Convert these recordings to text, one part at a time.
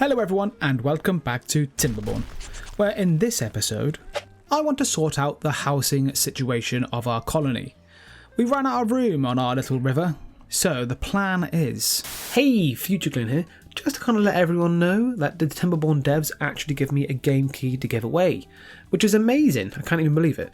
Hello everyone and welcome back to Timberborn, where in this episode I want to sort out the housing situation of our colony. We ran out of room on our little river, so the plan is... Hey, Future Glenn here, just to kind of let everyone know that the Timberborn devs actually give me a game key to give away, which is amazing, I can't even believe it.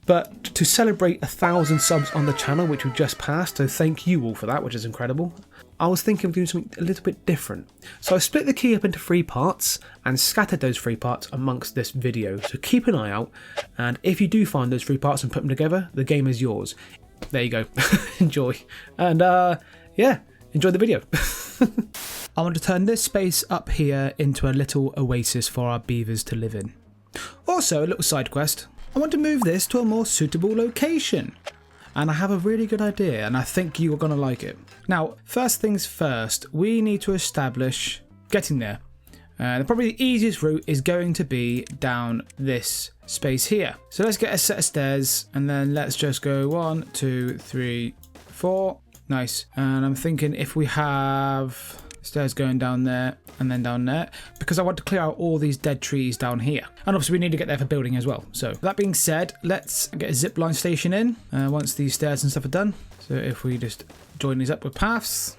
But to celebrate 1,000 subs on the channel, which we've just passed, so thank you all for that, which is incredible, I was thinking of doing something a little bit different. So I split the key up into 3 parts and scattered those 3 parts amongst this video, so keep an eye out, and if you do find those 3 parts and put them together, the game is yours. There you go. Enjoy. And yeah, enjoy the video. I want to turn this space up here into a little oasis for our beavers to live in. Also, a little side quest. I want to move this to a more suitable location. And I have a really good idea, and I think you are going to like it. Now, first things first, we need to establish getting there. Probably the easiest route is going to be down this space here. So let's get a set of stairs, and then let's just go 1, 2, 3, 4. Nice. And I'm thinking if we have stairs going down there and then down there, because I want to clear out all these dead trees down here. And obviously we need to get there for building as well. So that being said, let's get a zipline station in once these stairs and stuff are done. So if we just join these up with paths.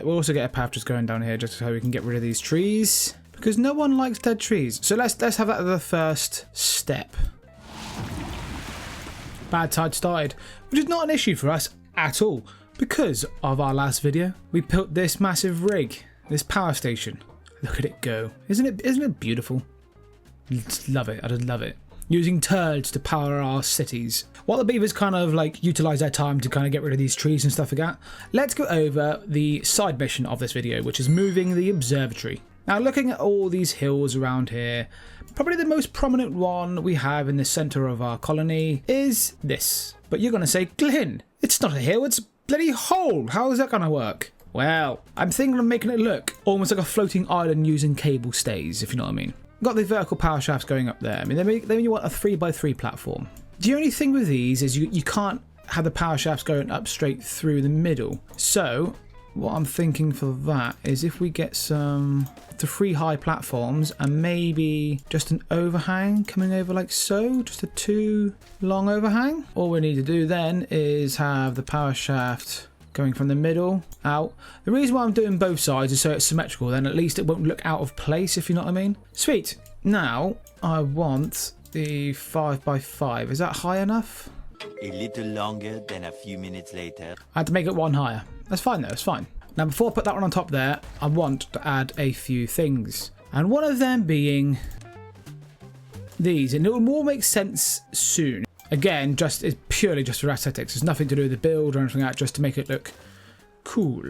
We'll also get a path just going down here just so we can get rid of these trees, because no one likes dead trees. So let's have that as the first step. Bad tide started, which is not an issue for us at all, because of our last video. We built this massive rig, this power station. Look at it go. Isn't it beautiful? Just love it. I just love it. Using turds to power our cities. While the beavers kind of like utilize their time to kind of get rid of these trees and stuff like that, let's go over the side mission of this video, which is moving the observatory. Now, looking at all these hills around here, probably the most prominent one we have in the center of our colony is this. But you're going to say, Glyn, it's not a hill, it's a bloody hole. How is that going to work? Well, I'm thinking of making it look almost like a floating island using cable stays, if you know what I mean. Got the vertical power shafts going up there. I mean, then you want a 3x3 platform. The only thing with these is you can't have the power shafts going up straight through the middle. So what I'm thinking for that is if we get the 3 high platforms and maybe just an overhang coming over like so, just a 2 long overhang. All we need to do then is have the power shaft going from the middle out. The reason why I'm doing both sides is so it's symmetrical, then at least it won't look out of place, if you know what I mean. Sweet. Now I want the 5x5. Is that high enough? A little longer than a few minutes later. I had to make it 1 higher. That's fine though, it's fine. Now before I put that one on top there, I want to add a few things. And one of them being these, and it will more make sense soon. Again, it's purely just for aesthetics. There's nothing to do with the build or anything like that, just to make it look cool.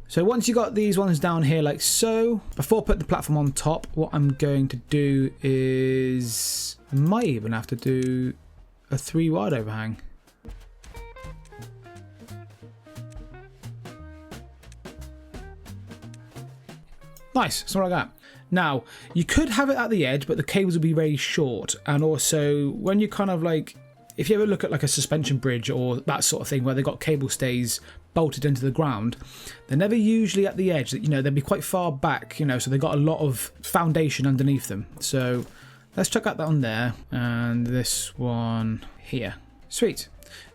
So once you got these ones down here like so, before putting the platform on top, what I'm going to do is... I might even have to do a 3 wide overhang. Nice, something like that. Now, you could have it at the edge, but the cables will be very short. And also, when you kind of like... If you ever look at like a suspension bridge or that sort of thing where they've got cable stays bolted into the ground, they're never usually at the edge. You know, they'll be quite far back, you know, so they've got a lot of foundation underneath them. So let's check out that one there and this one here. Sweet.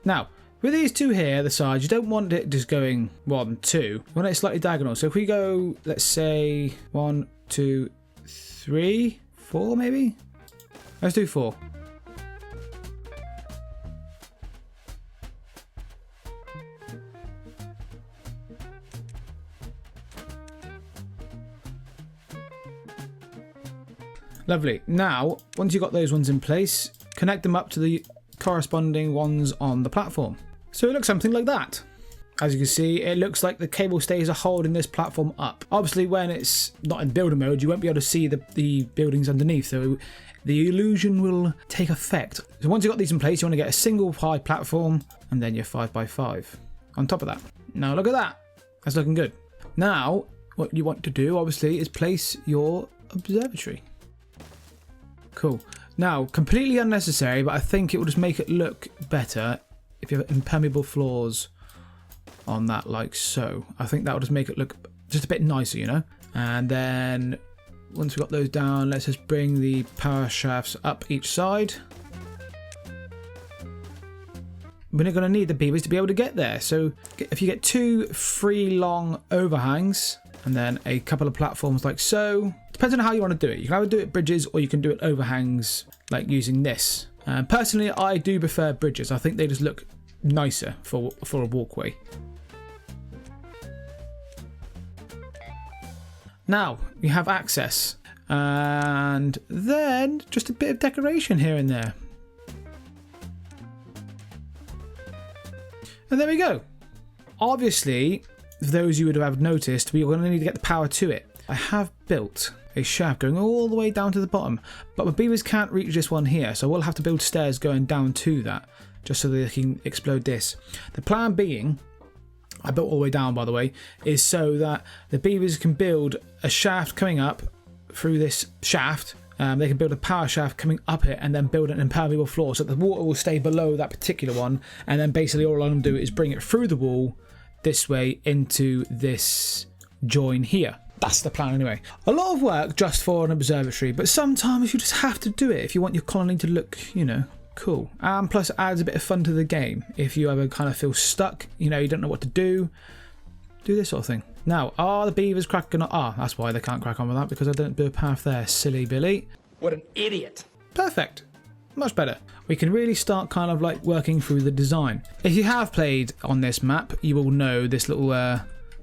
Now, with these 2 here, the sides, you don't want it just going 1, 2. You want it slightly diagonal. So if we go, let's say 1, 2, 3, 4 maybe? Let's do 4. Lovely. Now, once you've got those ones in place, connect them up to the corresponding ones on the platform. So it looks something like that. As you can see, it looks like the cable stays are holding this platform up. Obviously, when it's not in builder mode, you won't be able to see the buildings underneath, so the illusion will take effect. So once you've got these in place, you want to get a single high platform and then your 5x5 on top of that. Now look at that. That's looking good. Now, what you want to do, obviously, is place your observatory. Cool. Now, completely unnecessary, but I think it will just make it look better if you have impermeable floors on that like so. I think that will just make it look just a bit nicer, you know? And then once we've got those down, let's just bring the power shafts up each side. We're going to need the beavers to be able to get there. So if you get 2 free long overhangs and then a couple of platforms like so, depends on how you want to do it. You can either do it bridges or you can do it overhangs like using this. Personally, I do prefer bridges. I think they just look nicer for a walkway. Now you have access and then just a bit of decoration here and there. And there we go. Obviously, for those you would have noticed, we're going to need to get the power to it. I have built a shaft going all the way down to the bottom, but my beavers can't reach this one here, so we'll have to build stairs going down to that, just so they can explode this. The plan being, I built all the way down by the way, is so that the beavers can build a shaft coming up through this shaft. They can build a power shaft coming up it and then build an impermeable floor so that the water will stay below that particular one, and then basically all I'm going to do is bring it through the wall this way into this join here. That's the plan anyway. A lot of work just for an observatory, but sometimes you just have to do it if you want your colony to look, you know, cool. And plus it adds a bit of fun to the game. If you ever kind of feel stuck, you know, you don't know what to do this sort of thing. Now, are the beavers cracking on? Ah, that's why they can't crack on with that, because I didn't do a path there, silly Billy. What an idiot. Perfect. Much better. We can really start kind of like working through the design. If you have played on this map, you will know this little, I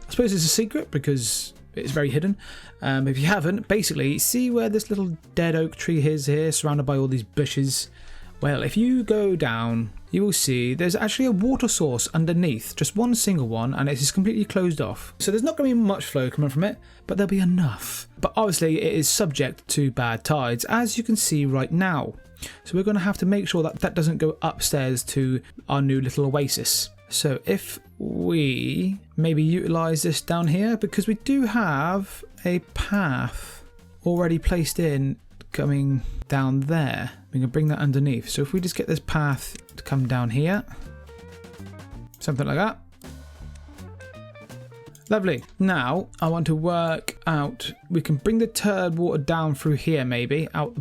suppose it's a secret because it's very hidden. If you haven't, basically, see where this little dead oak tree is here, surrounded by all these bushes? Well, if you go down, you will see there's actually a water source underneath, just one single one, and it is completely closed off. So there's not going to be much flow coming from it, but there'll be enough. But obviously it is subject to bad tides, as you can see right now. So we're going to have to make sure that that doesn't go upstairs to our new little oasis. So if we maybe utilise this down here, because we do have a path already placed in coming down there. We can bring that underneath. So if we just get this path to come down here, something like that. Lovely. Now I want to work out, we can bring the turd water down through here maybe, out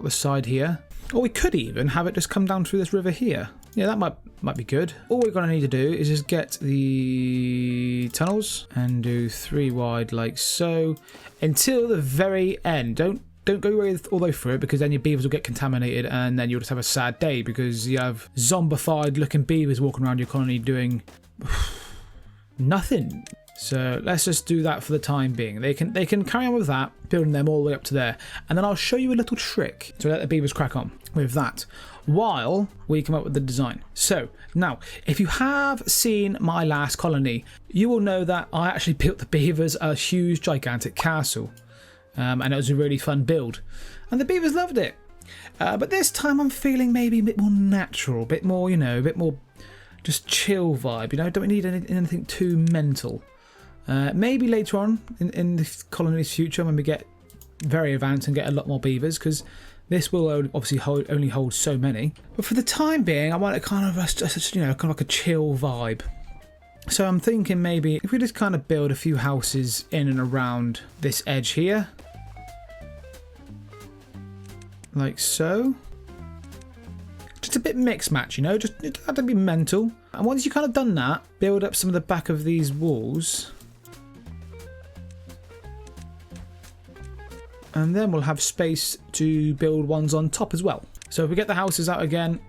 the side here. Or we could even have it just come down through this river here. Yeah, that might be good. All we're going to need to do is just get the tunnels and do 3 wide like so until the very end. Don't go all the way through it, because then your beavers will get contaminated and then you'll just have a sad day because you have zombified looking beavers walking around your colony doing nothing. So let's just do that for the time being. They can carry on with that, building them all the way up to there, and then I'll show you a little trick to let the beavers crack on with that while we come up with the design. So now, if you have seen my last colony, you will know that I actually built the beavers a huge gigantic castle. And it was a really fun build, and the beavers loved it. But this time I'm feeling maybe a bit more natural, a bit more, you know, a bit more just chill vibe. You know, don't need anything too mental. Maybe later on in the colony's future, when we get very advanced and get a lot more beavers, because this will obviously only hold so many. But for the time being, I want it kind of just, you know, kind of like a chill vibe. So I'm thinking maybe if we just kind of build a few houses in and around this edge here. Like so. Just a bit mix match, you know, just it doesn't have to be mental. And once you've kind of done that, build up some of the back of these walls. And then we'll have space to build ones on top as well. So if we get the houses out again.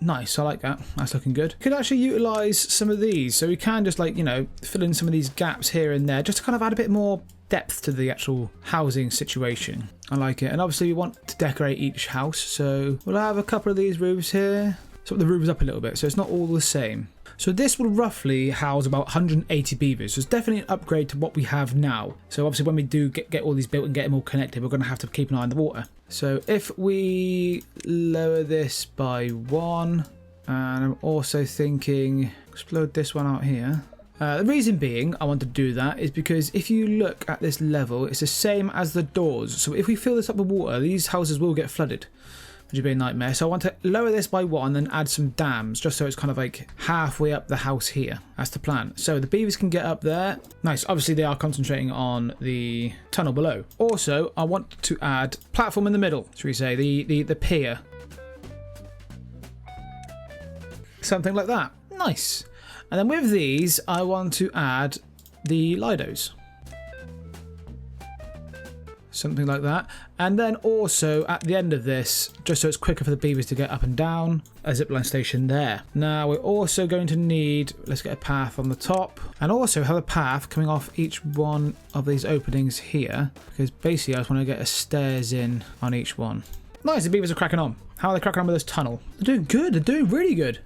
Nice, I like that. That's looking good. Could actually utilise some of these. So we can just, like, you know, fill in some of these gaps here and there just to kind of add a bit more depth to the actual housing situation. I like it. And obviously we want to decorate each house. So we'll have a couple of these roofs here. Swap the roofs up a little bit so it's not all the same. So this will roughly house about 180 beavers. So it's definitely an upgrade to what we have now. So obviously when we do get all these built and get them all connected, we're going to have to keep an eye on the water. So if we lower this by 1, and I'm also thinking explode this one out here. The reason being I want to do that is because if you look at this level, it's the same as the doors. So if we fill this up with water, these houses will get flooded, which would be a nightmare. So I want to lower this by 1 and add some dams, just so it's kind of like halfway up the house here. That's the plan. So the beavers can get up there. Nice. Obviously they are concentrating on the tunnel below. Also, I want to add platform in the middle, should we say, the pier. Something like that. Nice. And then with these, I want to add the Lidos. Something like that. And then also at the end of this, just so it's quicker for the beavers to get up and down, a zipline station there. Now we're also going to need, let's get a path on the top, and also have a path coming off each one of these openings here, because basically I just want to get a stairs in on each one. Nice, the beavers are cracking on. How are they cracking on with this tunnel? They're doing good, they're doing really good.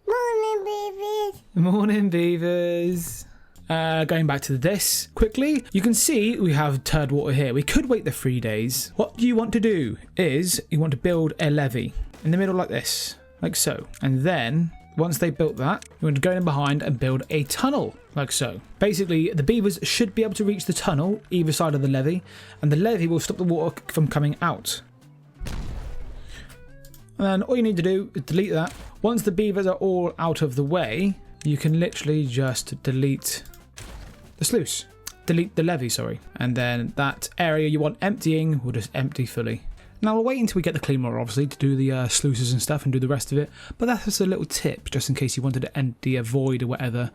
Morning, beavers. Morning, beavers. Going back to this quickly, you can see we have turd water here. We could wait the 3 days. What you want to do is you want to build a levee in the middle like this, like so. And then once they built that, you want to go in behind and build a tunnel like so. Basically, the beavers should be able to reach the tunnel either side of the levee, and the levee will stop the water from coming out. And then all you need to do is delete that. Once the beavers are all out of the way, you can literally just delete the sluice. Delete the levee, sorry. And then that area you want emptying will just empty fully. Now we'll wait until we get the clean water, obviously, to do the sluices and stuff and do the rest of it. But that's just a little tip, just in case you wanted to empty a void or whatever,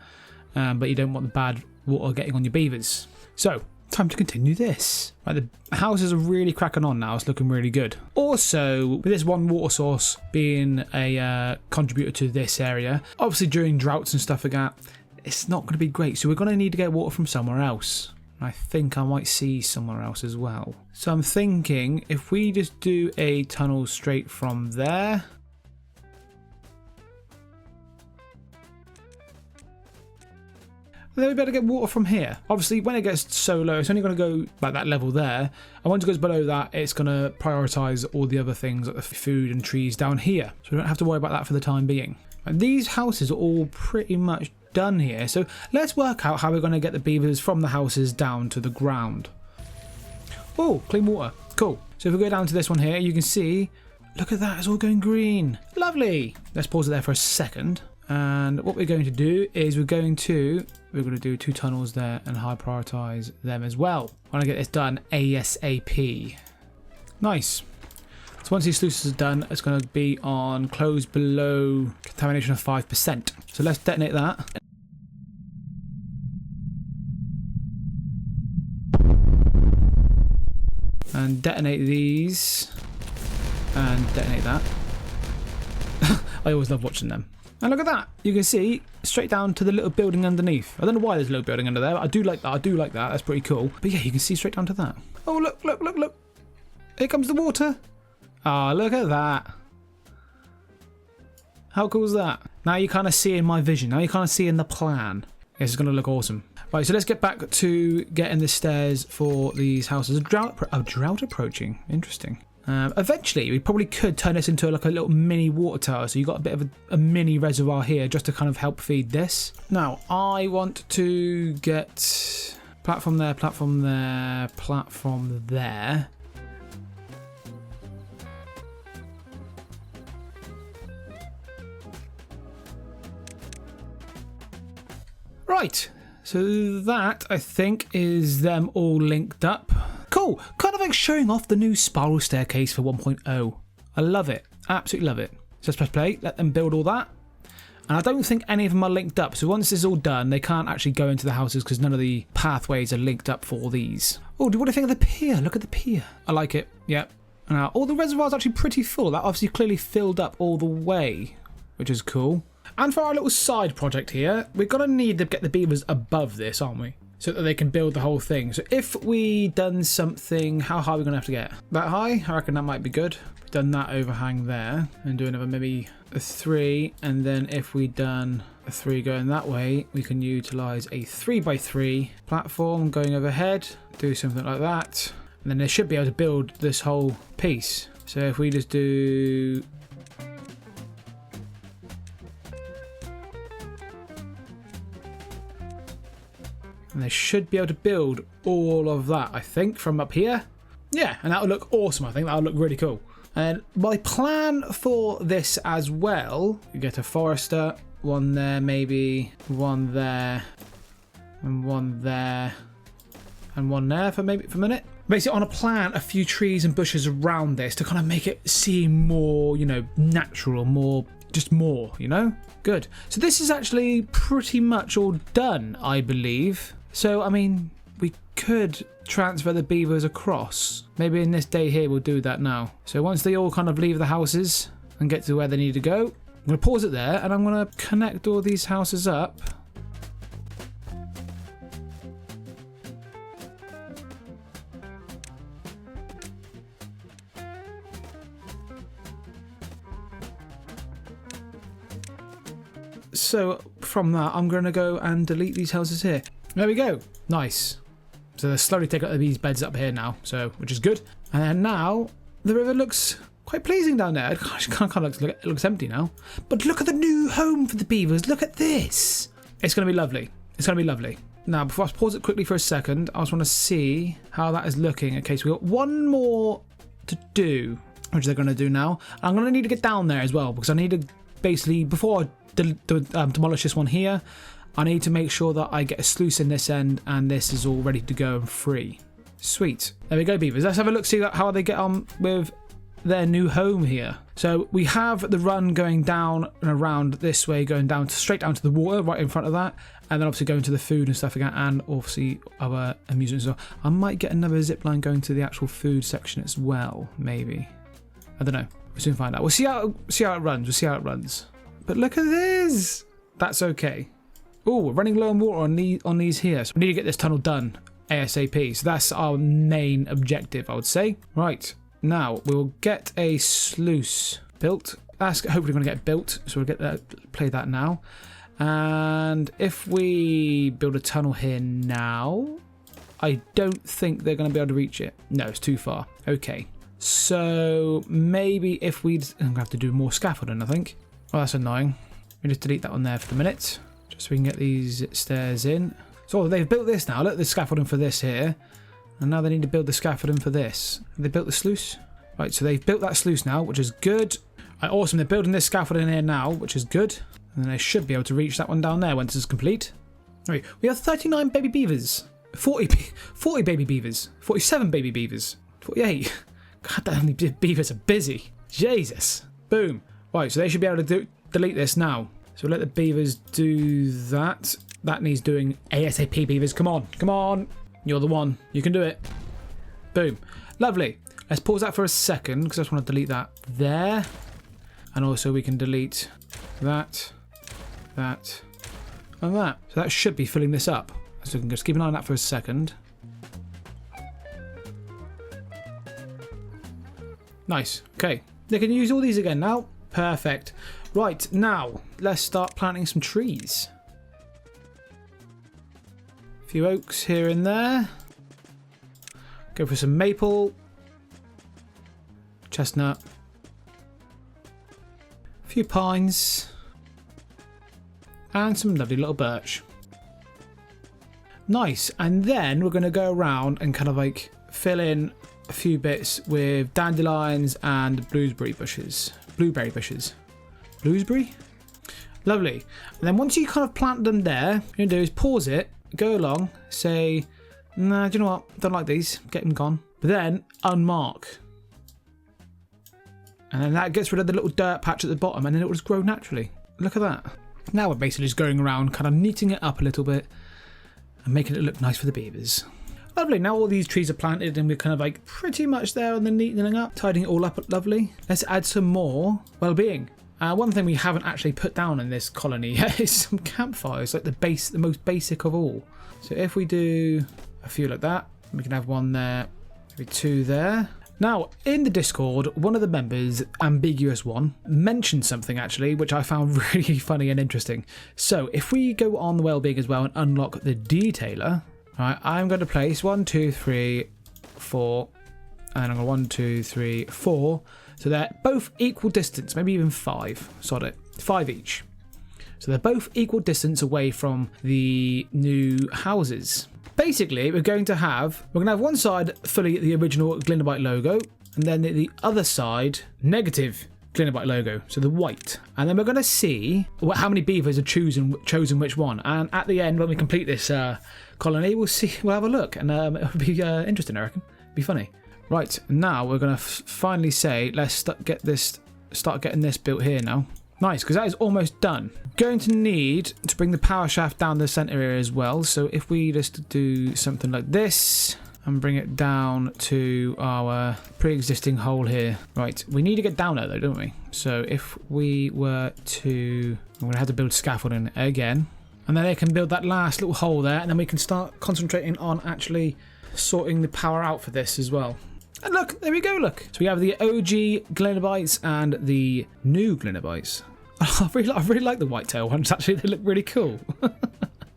but you don't want the bad water getting on your beavers. So, time to continue this. Right, the houses are really cracking on now. It's looking really good. Also, with this one water source being a contributor to this area, obviously during droughts and stuff like that, it's not going to be great. So we're going to need to get water from somewhere else. I think I might see somewhere else as well. So I'm thinking if we just do a tunnel straight from there. Then we better get water from here. Obviously, when it gets so low, it's only going to go like that level there. And once it goes below that, it's going to prioritise all the other things like the food and trees down here. So we don't have to worry about that for the time being. And these houses are all pretty much done here. So let's work out how we're going to get the beavers from the houses down to the ground. Oh, clean water. Cool. So if we go down to this one here, you can see, look at that, it's all going green. Lovely. Let's pause it there for a second. And what we're going to do is we're going to do 2 tunnels there and high prioritize them as well. I want to get this done ASAP. Nice. So once these sluices are done, it's going to be on close below contamination of 5%. So let's detonate that. And detonate these. And detonate that. I always love watching them. And look at that. You can see straight down to the little building underneath. I don't know why there's a little building under there, but I do like that. I do like that. That's pretty cool. But yeah, you can see straight down to that. Oh, look, look, look, look. Here comes the water. Ah, look at that. How cool is that? Now you kind of see in my vision. Now you kind of see in the plan. This is going to look awesome. Right, so let's get back to getting the stairs for these houses. A drought approaching. Interesting. Eventually, we probably could turn this into like a little mini water tower. So you've got a bit of a mini reservoir here just to kind of help feed this. Now, I want to get platform there, platform there, platform there. Right, so that, I think, is them all linked up. Cool, kind of like showing off the new spiral staircase for 1.0. I love it, absolutely love it. So let's press play, let them build all that. And I don't think any of them are linked up, so once this is all done, they can't actually go into the houses because none of the pathways are linked up for these. Oh, what do you think of the pier? Look at the pier. I like it, yep. Now, all the reservoirs are actually pretty full. That obviously clearly filled up all the way, which is cool. And for our little side project here, we're going to need to get the beavers above this, aren't we? So that they can build the whole thing. So if we done something, how high are we going to have to get? That high? I reckon that might be good. We've done that overhang there. And do another maybe a 3. And then if we done a 3 going that way, we can utilise a 3x3 platform going overhead. Do something like that. And then they should be able to build this whole piece. So if we just do... And they should be able to build all of that, I think, from up here. Yeah, and that would look awesome. I think that would look really cool. And my plan for this as well, you get a forester, one there maybe, one there, and one there, and one there for maybe for a minute. Basically, I want to plant a few trees and bushes around this to kind of make it seem more, you know, natural, more, just more, you know? Good. So this is actually pretty much all done, I believe. So, I mean, we could transfer the beavers across. Maybe in this day here, we'll do that now. So once they all kind of leave the houses and get to where they need to go, I'm going to pause it there and I'm going to connect all these houses up. So from that, I'm going to go and delete these houses here. There we go. Nice. So they're slowly taking up these beds up here now, so which is good. And then now the river looks quite pleasing down there. It kind of looks empty now. But look at the new home for the beavers. Look at this. It's going to be lovely. It's going to be lovely. Now, before I pause it quickly for a second, I just want to see how that is looking. Okay, so we've got one more to do, which they're going to do now. I'm going to need to get down there as well because I need to basically, before I demolish this one here, I need to make sure that I get a sluice in this end and this is all ready to go and free. Sweet. There we go, beavers. Let's have a look, see how they get on with their new home here. So we have the run going down and around this way, going down straight down to the water right in front of that, and then obviously going to the food and stuff again, and obviously other amusements as well. I might get another zip line going to the actual food section as well, maybe. I don't know. We'll soon find out. We'll see how it runs. We'll see how it runs. But look at this. That's okay. Oh, we're running low on water on these here. So we need to get this tunnel done ASAP. So that's our main objective, I would say. Right. Now, we'll get a sluice built. That's hopefully going to get built. So we'll get that, play that now. And if we build a tunnel here now, I don't think they're going to be able to reach it. No, it's too far. Okay. So maybe if I'm going to have to do more scaffolding, I think. Oh, that's annoying. We just delete that one there for the minute, just so we can get these stairs in. So they've built this now. Look, the scaffolding for this here. And now they need to build the scaffolding for this. Have they built the sluice? Right, so they've built that sluice now, which is good. Right, awesome. They're building this scaffolding here now, which is good. And then they should be able to reach that one down there once it's complete. Right, we have 39 baby beavers. 40 baby beavers. 47 baby beavers. 48. God damn, these beavers are busy. Jesus. Boom. Right, so they should be able to delete this now. So let the beavers do that. That needs doing ASAP, beavers. Come on. Come on. You're the one. You can do it. Boom. Lovely. Let's pause that for a second because I just want to delete that there. And also we can delete that, that, and that. So that should be filling this up. So we can just keep an eye on that for a second. Nice. Okay. They can use all these again now. Perfect. Right, now let's start planting some trees. A few oaks here and there. Go for some maple. Chestnut. A few pines. And some lovely little birch. Nice. And then we're going to go around and kind of like fill in a few bits with dandelions and blueberry bushes. Blueberry bushes. Blueberry? Lovely. And then once you kind of plant them there, what you're going to do is pause it, go along, say, nah, do you know what? Don't like these. Get them gone. But then unmark. And then that gets rid of the little dirt patch at the bottom and then it will just grow naturally. Look at that. Now we're basically just going around kind of neating it up a little bit and making it look nice for the beavers. Lovely, now all these trees are planted and we're kind of like pretty much there on the neatening up, tidying it all up lovely. Let's add some more well-being. One thing we haven't actually put down in this colony yet is some campfires, like the most basic of all. So if we do a few like that, we can have one there, maybe two there. Now, in the Discord, one of the members, Ambiguous One, mentioned something actually, which I found really funny and interesting. So if we go on the well-being as well and unlock the detailer, right, I'm going to place 1, 2, 3, 4, and then I'm going 1, 2, 3, 4. So they're both equal distance, maybe even 5. Sod it. 5 each. So they're both equal distance away from the new houses. Basically, we're going to have one side fully the original Glinabite logo, and then the other side negative Glinabite logo, so the white. And then we're going to see how many beavers are chosen which one. And at the end, when we complete this colony, we'll have a look, and it'll be interesting, I reckon. Be funny. Right, now we're going to finally say, let's start getting this built here now. Nice, because that is almost done. Going to need to bring the power shaft down the center here as well. So if we just do something like this and bring it down to our pre-existing hole here. Right, we need to get down there though, don't we? So if we were to, I'm going to have to build scaffolding again. And then they can build that last little hole there, and then we can start concentrating on actually sorting the power out for this as well. And look, there we go, look. So we have the OG Glenobites and the new Glenobites. I really like the whitetail ones, actually. They look really cool.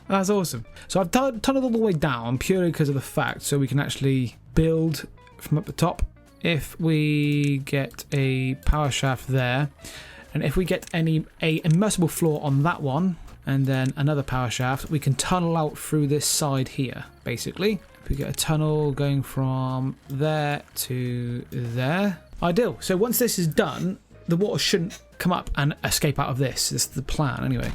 That's awesome. So I've tunneled all the way down purely because of the fact so we can actually build from up the top. If we get a power shaft there, and if we get a immersible floor on that one, and then another power shaft, we can tunnel out through this side here, basically. If we get a tunnel going from there to there. Ideal. So once this is done, the water shouldn't come up and escape out of this. This is the plan anyway.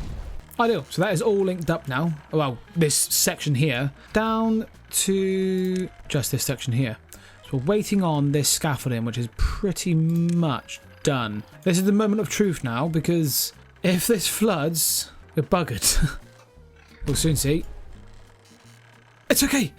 Ideal. So that is all linked up now. Well, this section here down to just this section here. So we're waiting on this scaffolding, which is pretty much done. This is the moment of truth now, because if this floods, we're buggered. We'll soon see. It's okay.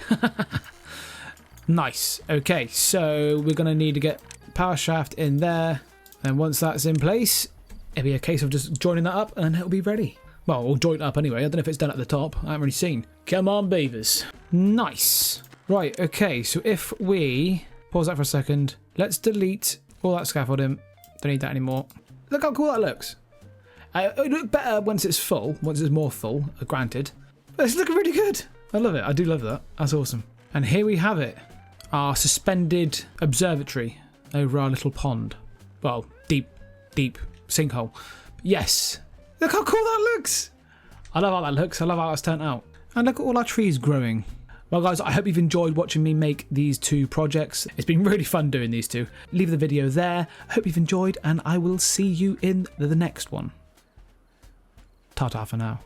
Nice. Okay, so we're going to need to get power shaft in there. And once that's in place, it'll be a case of just joining that up and it'll be ready. Well, we'll join it up anyway. I don't know if it's done at the top. I haven't really seen. Come on, beavers. Nice. Right, okay, so if we pause that for a second, let's delete all that scaffolding. Don't need that anymore. Look how cool that looks. It'll look better once it's full, once it's more full, granted. But it's looking really good. I love it. I do love that. That's awesome. And here we have it. Our suspended observatory over our little pond. Well, deep sinkhole. Yes. Look how cool that looks. I love how that looks. I love how that's turned out. And look at all our trees growing. Well guys, I hope you've enjoyed watching me make these two projects. It's been really fun doing these two. Leave the video there. I hope you've enjoyed, and I will see you in the next one. Ta-ta for now.